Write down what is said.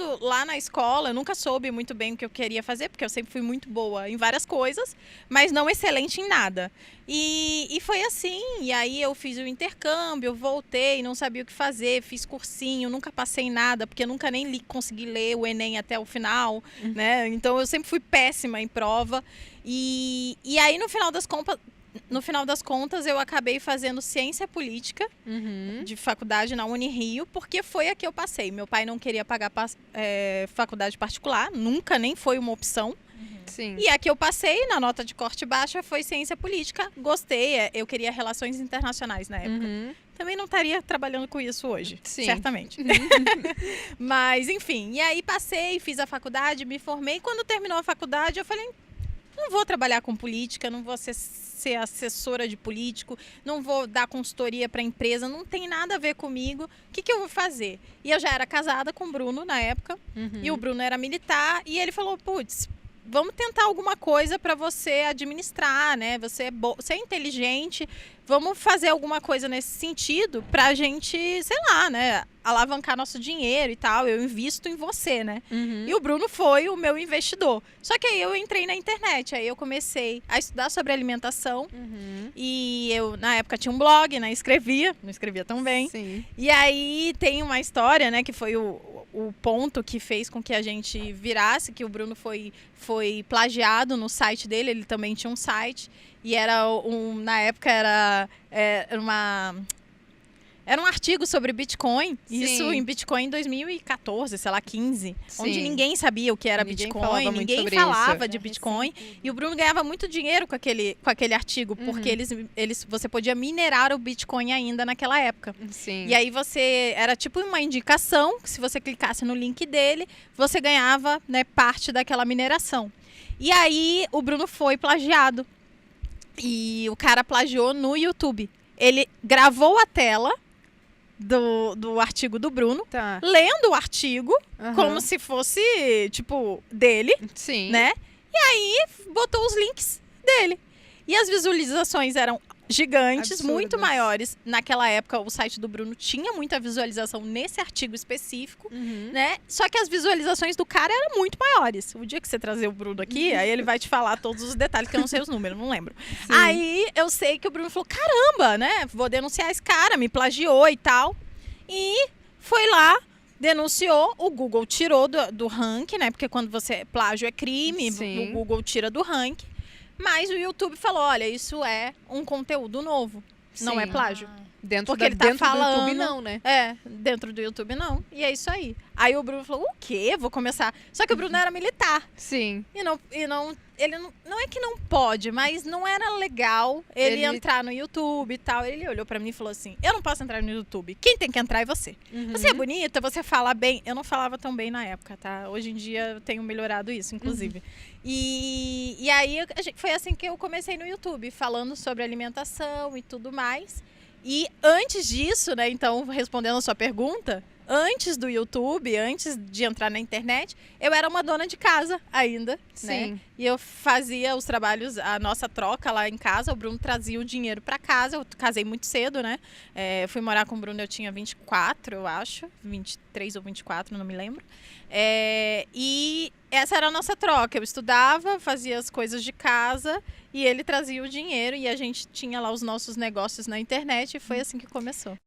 quando lá na escola, eu nunca soube muito bem o que eu queria fazer, porque eu sempre fui muito boa em várias coisas, mas não excelente em nada. E foi assim, e aí eu fiz o intercâmbio, voltei, não sabia o que fazer, fiz cursinho, nunca passei em nada, porque nunca nem consegui ler o Enem até o final, né? Então eu sempre fui péssima em prova. E aí no final das contas, eu acabei fazendo ciência política de faculdade na Unirio, porque foi a que eu passei. Meu pai não queria pagar faculdade particular, nunca nem foi uma opção. Sim. E a que eu passei, na nota de corte baixa, foi ciência política. Gostei, eu queria relações internacionais na época. Também não estaria trabalhando com isso hoje, certamente. Mas, enfim, e aí passei, fiz a faculdade, me formei. Quando terminou a faculdade, eu falei, não vou trabalhar com política, não vou ser assessora de político, não vou dar consultoria para empresa, não tem nada a ver comigo. O que eu vou fazer? E eu já era casada com o Bruno na época, e o Bruno era militar, e ele falou, putz, vamos tentar alguma coisa para você administrar, né? Você é inteligente, vamos fazer alguma coisa nesse sentido pra gente, sei lá, né? Alavancar nosso dinheiro e tal. Eu invisto em você, né? E o Bruno foi o meu investidor. Só que aí eu entrei na internet, aí eu comecei a estudar sobre alimentação. E eu, na época, tinha um blog, né? Não escrevia tão bem. Sim. E aí tem uma história, né? Que foi o ponto que fez com que a gente virasse, que o Bruno foi plagiado no site dele, ele também tinha um site, e na época era um artigo sobre Bitcoin, isso em Bitcoin em 2014, sei lá, 15, onde ninguém sabia o que era Bitcoin, ninguém falava de Bitcoin, e o Bruno ganhava muito dinheiro com aquele artigo, porque você podia minerar o Bitcoin ainda naquela época. Sim. E aí era tipo uma indicação, que se você clicasse no link dele, você ganhava, né, parte daquela mineração. E aí o Bruno foi plagiado, e o cara plagiou no YouTube. Ele gravou a tela do artigo do Bruno, lendo o artigo como se fosse, tipo, dele, né? E aí botou os links dele. E as visualizações eram gigantes, Absurdas. muito maiores. Naquela época, o site do Bruno tinha muita visualização nesse artigo específico, né? Só que as visualizações do cara eram muito maiores. O dia que você trazer o Bruno aqui, aí ele vai te falar todos os detalhes, que eu não sei os números, não lembro. Aí eu sei que o Bruno falou, caramba, né? Vou denunciar esse cara, me plagiou e tal. E foi lá, denunciou, o Google tirou do ranking, né? Porque quando plágio é crime, o Google tira do ranking. Mas o YouTube falou, olha, isso é um conteúdo novo, não é plágio. Porque ele tá falando, do YouTube não, né? Dentro do YouTube não. E é isso aí. Aí o Bruno falou, o quê? Vou começar. Só que o Bruno era militar. Sim. Ele não é que não pode, mas não era legal ele entrar no YouTube e tal. Ele olhou pra mim e falou assim, eu não posso entrar no YouTube. Quem tem que entrar é você. Você é bonita, você fala bem. Eu não falava tão bem na época, tá? Hoje em dia eu tenho melhorado isso, inclusive. E aí foi assim que eu comecei no YouTube, falando sobre alimentação e tudo mais. E antes disso, né, então, respondendo a sua pergunta, antes do YouTube, antes de entrar na internet, eu era uma dona de casa ainda, né? E eu fazia os trabalhos, a nossa troca lá em casa, o Bruno trazia o dinheiro para casa, eu casei muito cedo, né? Fui morar com o Bruno, eu tinha 24, eu acho, 23 ou 24, não me lembro. E essa era a nossa troca, eu estudava, fazia as coisas de casa e ele trazia o dinheiro e a gente tinha lá os nossos negócios na internet e foi assim que começou.